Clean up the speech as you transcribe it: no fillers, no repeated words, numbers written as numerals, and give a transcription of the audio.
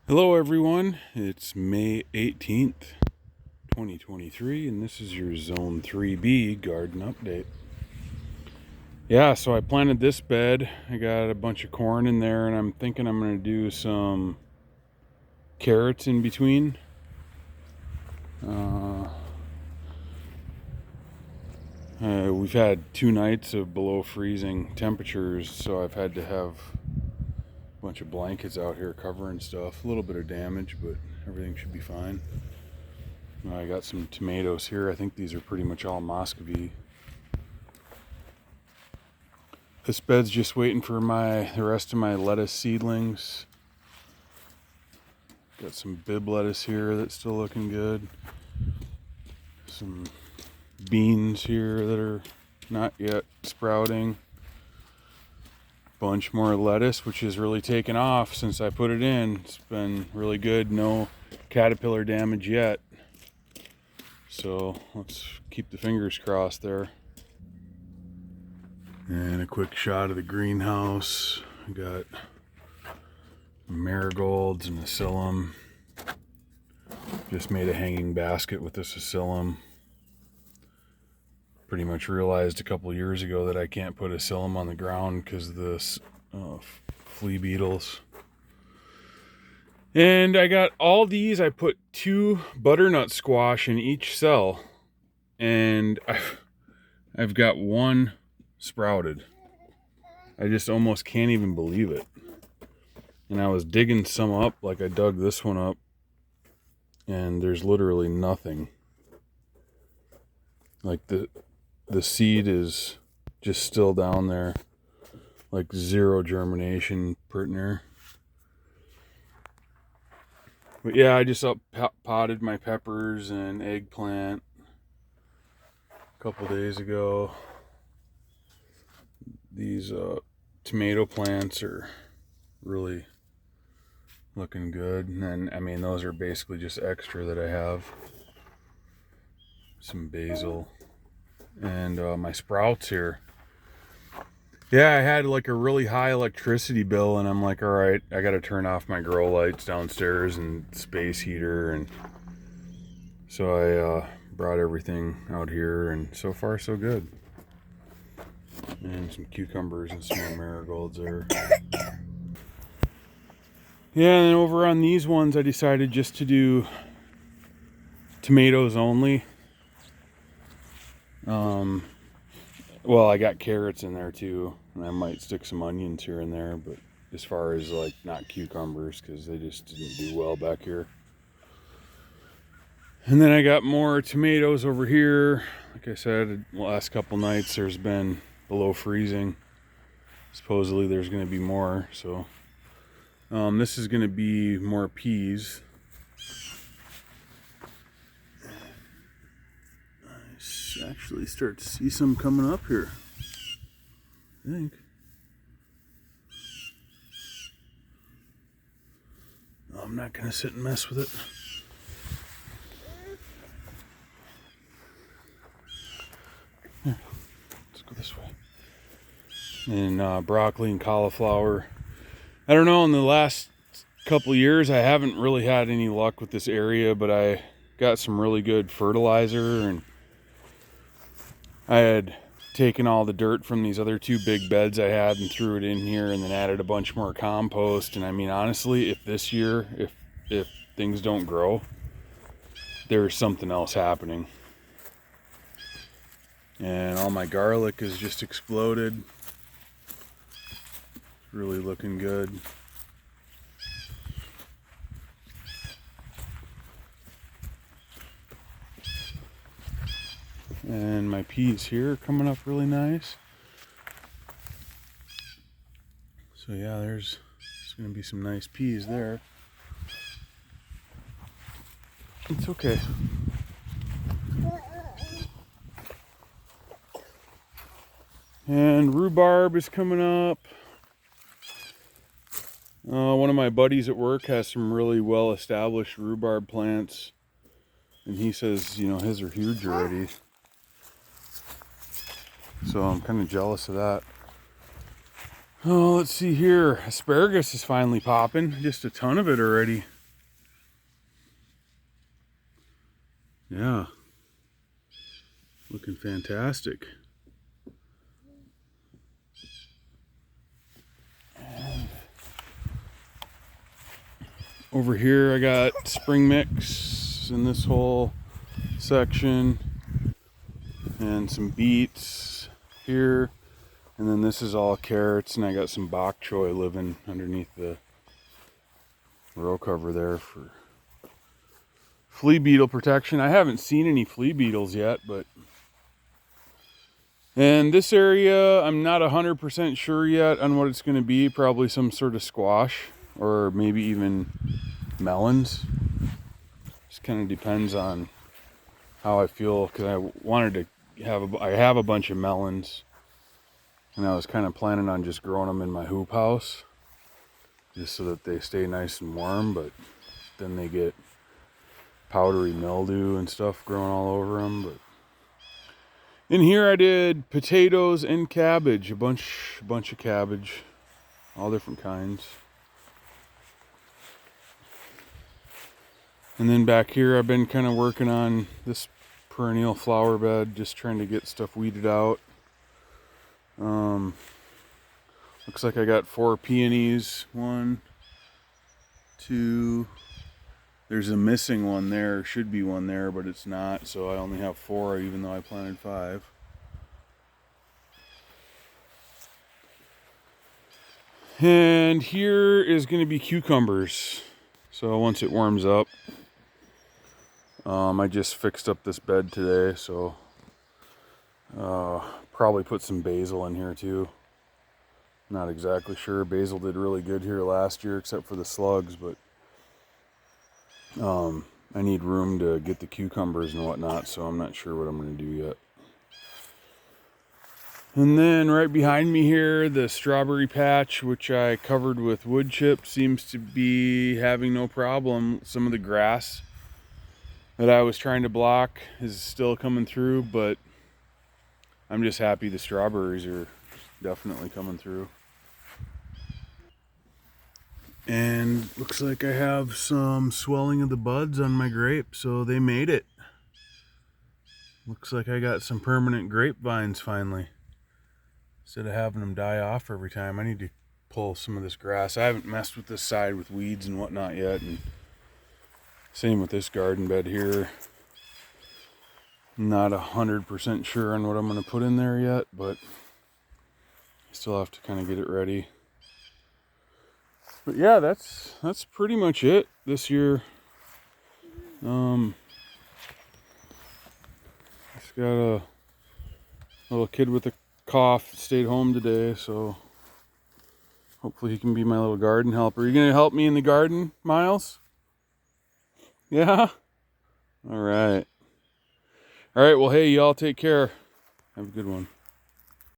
Hello everyone, it's May 18th, 2023, and this is your Zone 3B garden update. Yeah, so I planted this bed. I got a bunch of corn in there, and I'm thinking I'm going to do some carrots in between. We've had 2 nights of below freezing temperatures, so I've had to have a bunch of blankets out here covering stuff. A little bit of damage, but everything should be fine. I got some tomatoes here. I think these are pretty much all Muscovy. This bed's just waiting for the rest of my lettuce seedlings. Got some bib lettuce here that's still looking good. Some beans here that are not yet sprouting. Bunch more lettuce, which has really taken off since I put it in. It's been really good. No caterpillar damage yet. So let's keep the fingers crossed there. And a quick shot of the greenhouse. I got marigolds and asylum. Just made a hanging basket with this asylum. Pretty much realized a couple years ago that I can't put asylum on the ground because of the flea beetles. And I got all these. I put 2 butternut squash in each cell, and I've got 1 sprouted. I just almost can't even believe it. And I was digging some up, like I dug this one up, and there's literally nothing. Like the seed is just still down there, like 0 germination partner. But yeah, I just potted my peppers and eggplant a couple days ago. These tomato plants are really looking good. And then, I mean, those are basically just extra that I have. Some basil. And my sprouts here. Yeah, I had like a really high electricity bill, and I'm like, all right, I got to turn off my grow lights downstairs and space heater. And so I brought everything out here, and so far so good. And some cucumbers and some more marigolds there. Yeah, and then over on these ones, I decided just to do tomatoes only. Well, I got carrots in there too, and I might stick some onions here and there, but as far as like not cucumbers, because they just didn't do well back here. And then I got more tomatoes over here. Like I said, the last couple nights there's been below freezing. Supposedly there's going to be more, so this is going to be more peas. I actually start to see some coming up here, I think. I'm not going to sit and mess with it. Here, let's go this way. And broccoli and cauliflower. I don't know, in the last couple years I haven't really had any luck with this area, but I got some really good fertilizer, and I had taken all the dirt from these other 2 big beds I had and threw it in here, and then added a bunch more compost. And I mean, honestly, if this year, if things don't grow, there's something else happening. And all my garlic is just exploded. It's really looking good. And my peas here are coming up really nice. So yeah, there's going to be some nice peas there. It's okay. And rhubarb is coming up. One of my buddies at work has some really well-established rhubarb plants, and he says, you know, his are huge already. So I'm kind of jealous of that. Oh, let's see here. Asparagus is finally popping. Just a ton of it already. Yeah. Looking fantastic. And over here I got spring mix in this whole section. And some beets here. And then this is all carrots, and I got some bok choy living underneath the row cover there for flea beetle protection. I haven't seen any flea beetles yet, but... And this area, I'm not 100% sure yet on what it's going to be. Probably some sort of squash, or maybe even melons. Just kind of depends on how I feel, because I wanted to I have a bunch of melons, and I was kind of planning on just growing them in my hoop house, just so that they stay nice and warm, but then they get powdery mildew and stuff growing all over them. But in here I did potatoes and cabbage, a bunch of cabbage, all different kinds. And then back here I've been kind of working on this perennial flower bed, just trying to get stuff weeded out. Looks like I got 4 peonies. 1, 2. There's a missing one there. Should be one there, but it's not. So I only have 4, even though I planted 5. And here is going to be cucumbers. So once it warms up, I just fixed up this bed today, so probably put some basil in here too. Not exactly sure. Basil did really good here last year, except for the slugs, but I need room to get the cucumbers and whatnot, so I'm not sure what I'm going to do yet. And then right behind me here, the strawberry patch, which I covered with wood chip, seems to be having no problem. Some of the grass that I was trying to block is still coming through, but I'm just happy the strawberries are definitely coming through. And looks like I have some swelling of the buds on my grape, so they made it. Looks like I got some permanent grapevines finally. Instead of having them die off every time, I need to pull some of this grass. I haven't messed with this side with weeds and whatnot yet, and same with this garden bed here. Not 100% sure on what I'm going to put in there yet, but I still have to kind of get it ready. But yeah, that's pretty much it this year. Just got a little kid with a cough, stayed home today, so hopefully he can be my little garden helper. You gonna help me in the garden, Miles? Yeah? All right. Well, hey, y'all take care. Have a good one.